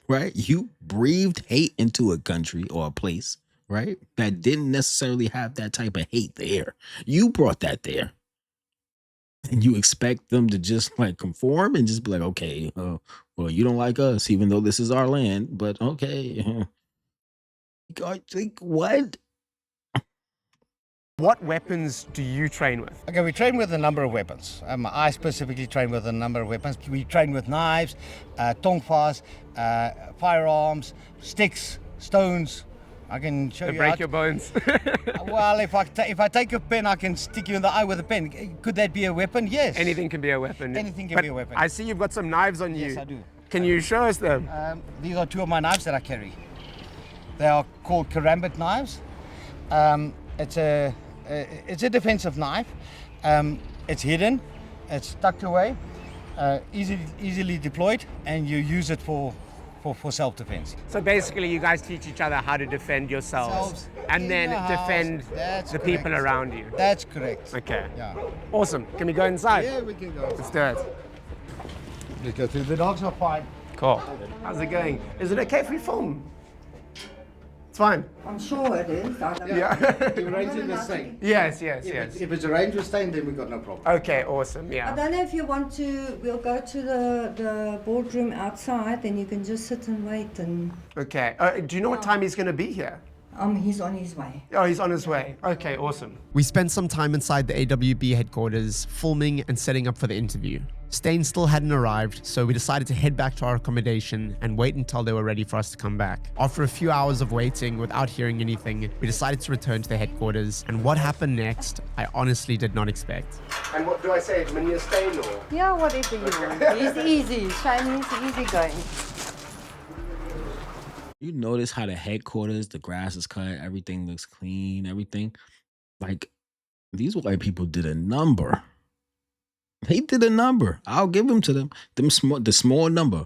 Speaker 1: Right? You breathed hate into a country or a place, right? That didn't necessarily have that type of hate there. You brought that there. And you expect them to just like conform and just be like, okay, well, you don't like us, even though this is our land, but okay. Like, what?
Speaker 5: What weapons do you train with?
Speaker 15: Okay, we train with a number of weapons. I specifically train with a number of weapons. We train with knives, tongvas, firearms, sticks, stones. I can show you.
Speaker 5: Break your bones.
Speaker 15: Well, if I take a pen, I can stick you in the eye with a pen. Could that be a weapon? Yes.
Speaker 5: Anything can be a weapon.
Speaker 15: Anything can be a weapon.
Speaker 5: I see you've got some knives on you.
Speaker 15: Yes, I do.
Speaker 5: Can you show us them?
Speaker 15: These are two of my knives that I carry. They are called karambit knives. It's a defensive knife. It's hidden. It's tucked away, easily deployed, and you use it for self-defense.
Speaker 5: So basically you guys teach each other how to defend yourselves and then defend the people around you.
Speaker 15: That's correct.
Speaker 5: Okay.
Speaker 15: Yeah.
Speaker 5: Awesome. Can we go inside?
Speaker 15: Yeah, we can go.
Speaker 5: Let's do it.
Speaker 15: Because the dogs are fine.
Speaker 5: Cool. How's it going? Is it okay if we film? It's fine.
Speaker 17: I'm sure it is.
Speaker 5: Yeah.
Speaker 15: You arrange in the same.
Speaker 5: Yes.
Speaker 15: If it's arranged with stain, then we've got no problem.
Speaker 5: Okay, awesome.
Speaker 17: I
Speaker 5: Yeah.
Speaker 17: don't know if you want to, we'll go to the boardroom outside, then you can just sit and wait and...
Speaker 5: Okay. Do you know what time he's going to be here?
Speaker 17: He's on his way.
Speaker 5: Oh, he's on his way. Okay, awesome. We spent some time inside the AWB headquarters, filming and setting up for the interview. Stain still hadn't arrived, so we decided to head back to our accommodation and wait until they were ready for us to come back. After a few hours of waiting without hearing anything, we decided to return to the headquarters, and what happened next, I honestly did not expect.
Speaker 18: And what do I say? Meneer Stain or?
Speaker 17: Yeah, whatever you want. He's easy. Shiny, he's easy going.
Speaker 1: You notice how the headquarters, the grass is cut, everything looks clean, everything. Like, these white people did a number. They did a number. I'll give them to them. The small number,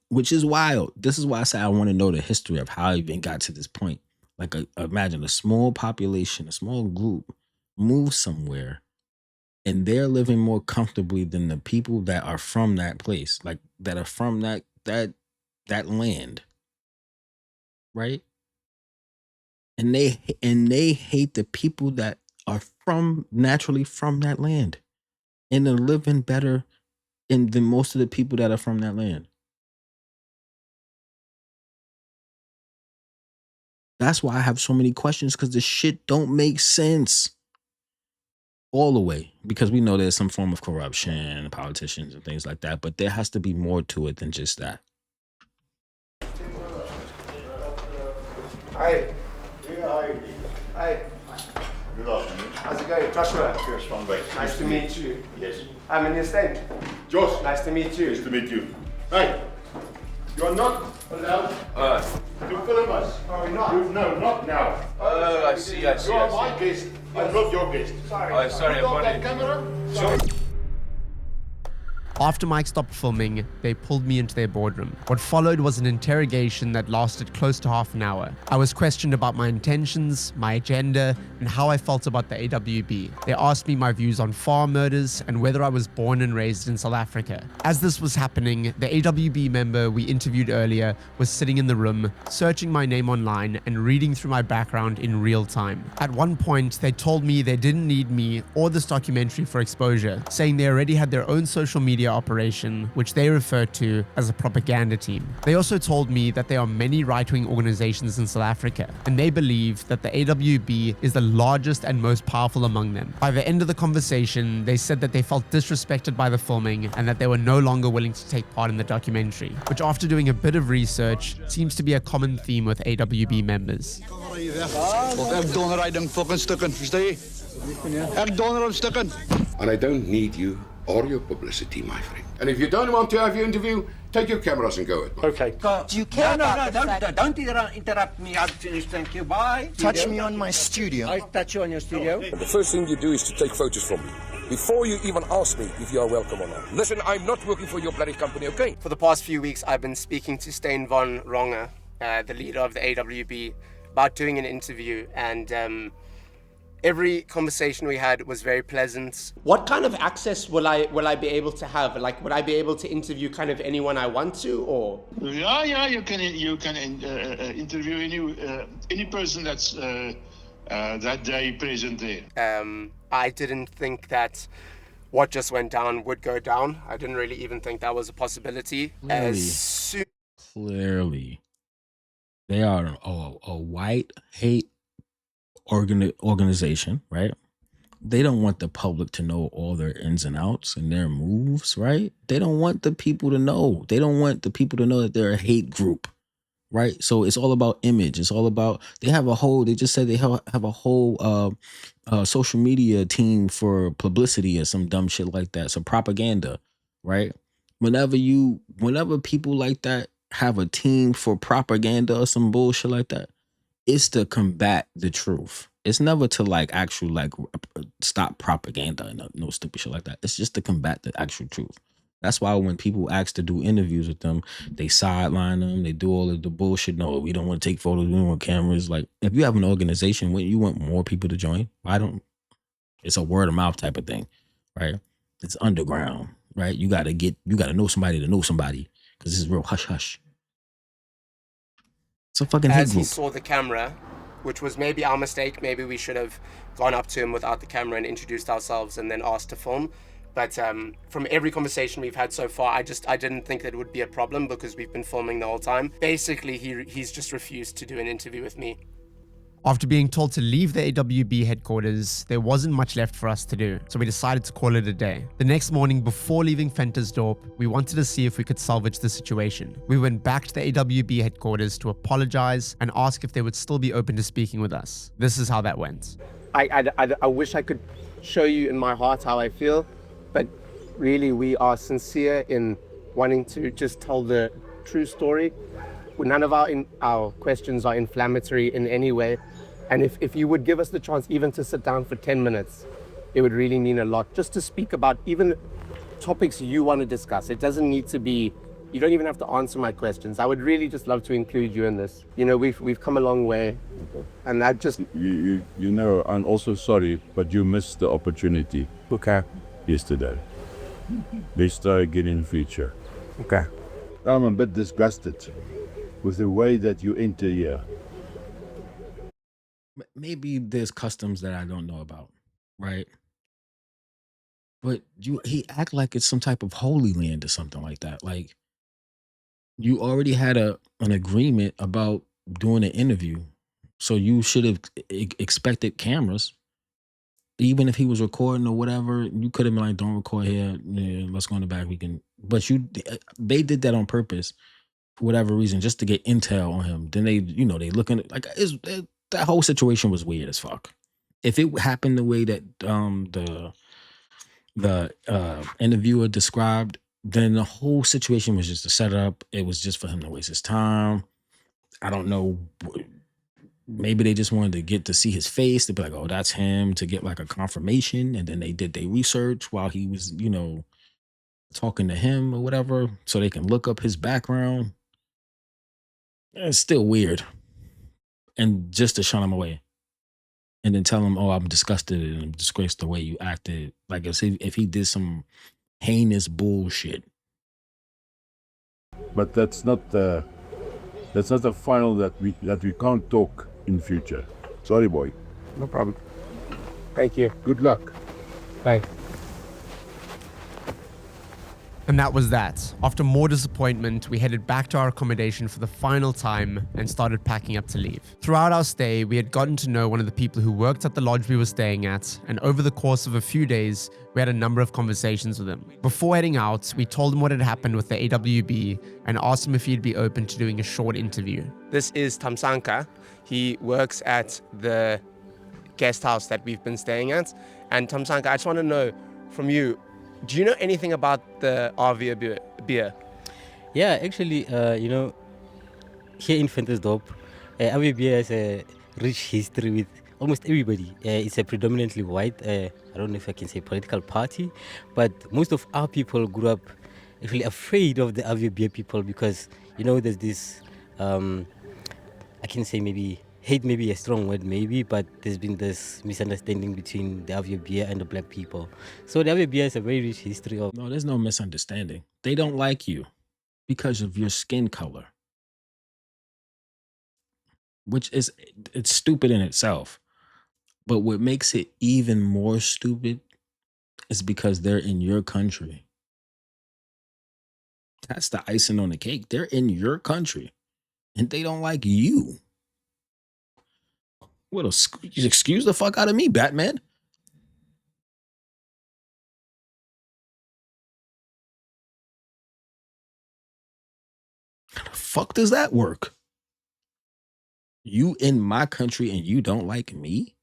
Speaker 1: which is wild. This is why I say I want to know the history of how it even got to this point. Like, imagine a small population, a small group move somewhere, and they're living more comfortably than the people that are from that place, like that are from that land. Right? And they hate the people that are naturally from that land, and they're living better than most of the people that are from that land. That's why I have so many questions, because the shit don't make sense all the way, because we know there's some form of corruption, politicians and things like that, but there has to be more to it than just that.
Speaker 18: Hi.
Speaker 2: Hi.
Speaker 18: Hi.
Speaker 2: Good afternoon.
Speaker 18: How's it going? Joshua.
Speaker 2: Yes, van Beek.
Speaker 18: Nice to meet you.
Speaker 2: Yes.
Speaker 18: I'm Meneer Stain.
Speaker 2: Josh.
Speaker 18: Nice to meet you.
Speaker 2: Nice to meet you. Hey, you are not allowed to film us.
Speaker 18: Are we not?
Speaker 2: No, not now.
Speaker 3: Oh, I see.
Speaker 2: You are my guest. I'm not your guest.
Speaker 18: Sorry.
Speaker 3: Oh, sorry,
Speaker 2: Put on that
Speaker 3: buddy.
Speaker 2: camera. Sorry.
Speaker 5: After Mike stopped filming, they pulled me into their boardroom. What followed was an interrogation that lasted close to half an hour. I was questioned about my intentions, my agenda, and how I felt about the AWB. They asked me my views on farm murders and whether I was born and raised in South Africa. As this was happening, the AWB member we interviewed earlier was sitting in the room, searching my name online and reading through my background in real time. At one point, they told me they didn't need me or this documentary for exposure, saying they already had their own social media operation, which they refer to as a propaganda team. They also told me that there are many right-wing organizations in South Africa, and they believe that the AWB is the largest and most powerful among them. By the end of the conversation, they said that they felt disrespected by the filming and that they were no longer willing to take part in the documentary, which after doing a bit of research, seems to be a common theme with AWB members.
Speaker 12: And I don't need you or your publicity, my friend. And if you don't want to have your interview, take your cameras and go.
Speaker 18: Okay.
Speaker 19: Do you care don't interrupt me. I've finished, thank you. Bye.
Speaker 20: Touch me on my studio.
Speaker 19: I touch you on your studio.
Speaker 12: The first thing you do is to take photos from me, before you even ask me if you are welcome or not. Listen, I'm not working for your bloody company, okay?
Speaker 18: For the past few weeks, I've been speaking to Stain van Ronge, the leader of the AWB, about doing an interview, and every conversation we had was very pleasant. What kind of access will I be able to have? Like, would I be able to interview kind of anyone I want to, or?
Speaker 2: Yeah, you can interview any person that's that day present there.
Speaker 18: I didn't think that what just went down would go down. I didn't really even think that was a possibility.
Speaker 1: Clearly, they are a white hate organization, right? They don't want the public to know all their ins and outs and their moves, right? They don't want the people to know. They don't want the people to know that they're a hate group, right? So it's all about image. It's all about, they just said they have a whole social media team for publicity or some dumb shit like that. So propaganda, right? Whenever people like that have a team for propaganda or some bullshit like that, it's to combat the truth. It's never to stop propaganda and no stupid shit like that. It's just to combat the actual truth. That's why when people ask to do interviews with them, they sideline them. They do all of the bullshit. No, we don't want to take photos. We don't want cameras. Like, if you have an organization, wouldn't you want more people to join? It's a word of mouth type of thing, right? It's underground, right? You gotta know somebody to know somebody, because this is real hush hush. It's a fucking hate
Speaker 18: As he
Speaker 1: group.
Speaker 18: saw the camera, which was maybe our mistake, maybe we should have gone up to him without the camera and introduced ourselves and then asked to film. But from every conversation we've had so far, I didn't think that it would be a problem because we've been filming the whole time. Basically, he's just refused to do an interview with me.
Speaker 5: After being told to leave the AWB headquarters, there wasn't much left for us to do, so we decided to call it a day. The next morning, before leaving Ventersdorp, we wanted to see if we could salvage the situation. We went back to the AWB headquarters to apologize and ask if they would still be open to speaking with us. This is how that went.
Speaker 18: I wish I could show you in my heart how I feel, but really we are sincere in wanting to just tell the true story. None of our questions are inflammatory in any way. And if you would give us the chance even to sit down for 10 minutes, it would really mean a lot. Just to speak about even topics you want to discuss. It doesn't need to be, you don't even have to answer my questions. I would really just love to include you in this. You know, we've come a long way. And that just...
Speaker 20: You know, I'm also sorry, but you missed the opportunity.
Speaker 18: Okay.
Speaker 20: Yesterday. Let's try again in future.
Speaker 18: Okay.
Speaker 20: I'm a bit disgusted with the way that you enter here.
Speaker 1: Maybe there's customs that I don't know about, right? But he act like it's some type of holy land or something like that. Like you already had an agreement about doing an interview, so you should have expected cameras. Even if he was recording or whatever, you could have been like, "Don't record here. Yeah, let's go in the back. We can." But they did that on purpose for whatever reason, just to get intel on him. Then they looking like that whole situation was weird as fuck. If it happened the way that the interviewer described, then the whole situation was just a setup. It was just for him to waste his time. I don't know. Maybe they just wanted to get to see his face to be like, oh, that's him, to get like a confirmation. And then they did their research while he was, talking to him or whatever, so they can look up his background. It's still weird. And just to shun him away. And then tell him, oh, I'm disgusted and I'm disgraced the way you acted. Like if he did some heinous bullshit.
Speaker 20: But that's not the final that we can't talk in future. Sorry, boy.
Speaker 18: No problem. Thank you.
Speaker 20: Good luck.
Speaker 18: Bye.
Speaker 5: And that was that. After more disappointment, we headed back to our accommodation for the final time and started packing up to leave. Throughout our stay, we had gotten to know one of the people who worked at the lodge we were staying at, and over the course of a few days, we had a number of conversations with him. Before heading out, we told him what had happened with the AWB and asked him if he'd be open to doing a short interview.
Speaker 18: This is Tamsanka. He works at the guest house that we've been staying at. And Tamsanka, I just want to know from you, do you know anything about the RV beer?
Speaker 21: Yeah, actually, here in Ventersdorp, RV beer has a rich history with almost everybody. It's a predominantly white, I don't know if I can say political party, but most of our people grew up actually afraid of the RV beer people because, there's this, I can say maybe hate, maybe a strong word maybe, but there's been this misunderstanding between the Avia and the black people. So the Avia has a very rich history of...
Speaker 1: No, there's no misunderstanding. They don't like you because of your skin color. It's stupid in itself. But what makes it even more stupid is because they're in your country. That's the icing on the cake. They're in your country and they don't like you. What excuse the fuck out of me, Batman? How the fuck does that work? You in my country and you don't like me?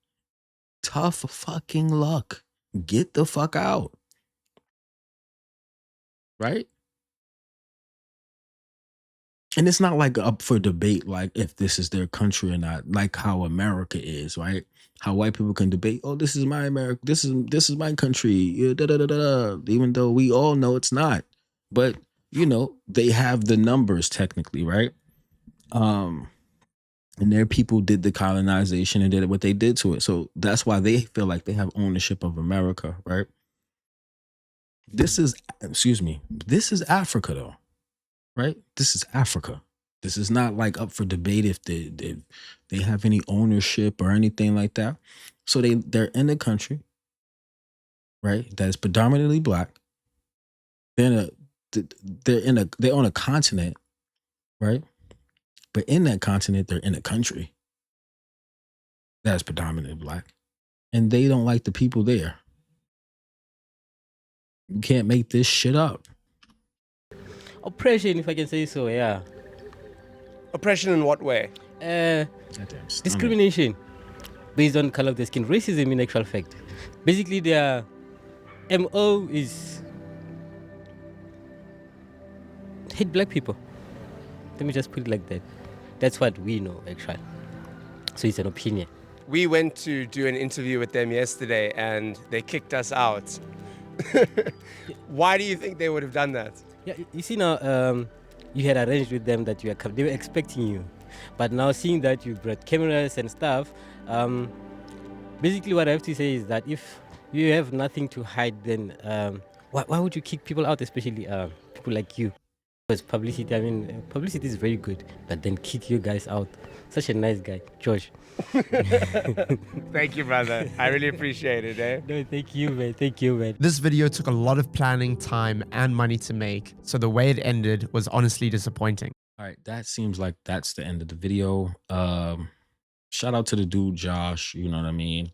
Speaker 1: Tough fucking luck. Get the fuck out. Right? And it's not like up for debate, like if this is their country or not, like how America is, right? How white people can debate, oh, this is my America, this is my country, yeah, da, da, da, da, da, even though we all know it's not. But they have the numbers technically, right? And their people did the colonization and did what they did to it. So that's why they feel like they have ownership of America, right? This is Africa though. Right? This is Africa. This is not like up for debate if they have any ownership or anything like that. So they're in a country, right? That is predominantly black. They're on a continent, right? But in that continent, they're in a country. that's predominantly black. And they don't like the people there. You can't make this shit up.
Speaker 21: Oppression, if I can say so, yeah.
Speaker 18: Oppression in what way?
Speaker 21: Discrimination based on color of the skin. Racism in actual fact. Basically, their MO is hate black people. Let me just put it like that. That's what we know, actually. So it's an opinion.
Speaker 18: We went to do an interview with them yesterday and they kicked us out. Why do you think they would have done that?
Speaker 21: Yeah, you see now, you had arranged with them that they were expecting you. But now seeing that you brought cameras and stuff, basically what I have to say is that if you have nothing to hide, then why would you kick people out, especially people like you? Because publicity, publicity is very good, but then kick you guys out. Such a nice guy, Josh.
Speaker 18: Thank you, brother. I really appreciate it, eh?
Speaker 21: No, thank you, man. Thank you, man.
Speaker 5: This video took a lot of planning, time, and money to make, so the way it ended was honestly disappointing.
Speaker 1: All right, that seems like that's the end of the video. Shout out to the dude, Josh, you know what I mean,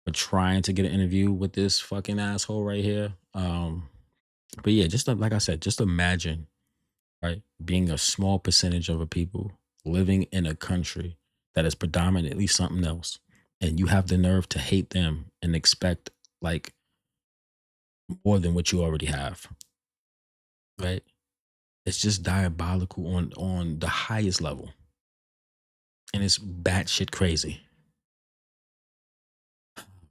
Speaker 1: for trying to get an interview with this fucking asshole right here. But yeah, like I said, just imagine, right, being a small percentage of a people living in a country that is predominantly something else, and you have the nerve to hate them and expect like more than what you already have, right? It's just diabolical on the highest level, and it's batshit crazy.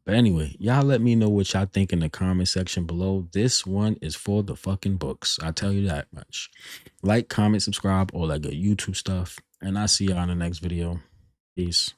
Speaker 1: But anyway, y'all let me know what y'all think in the comment section below. This one is for the fucking books. I'll tell you that much. Like, comment, subscribe, all that good YouTube stuff. And I'll see y'all in the next video. Peace.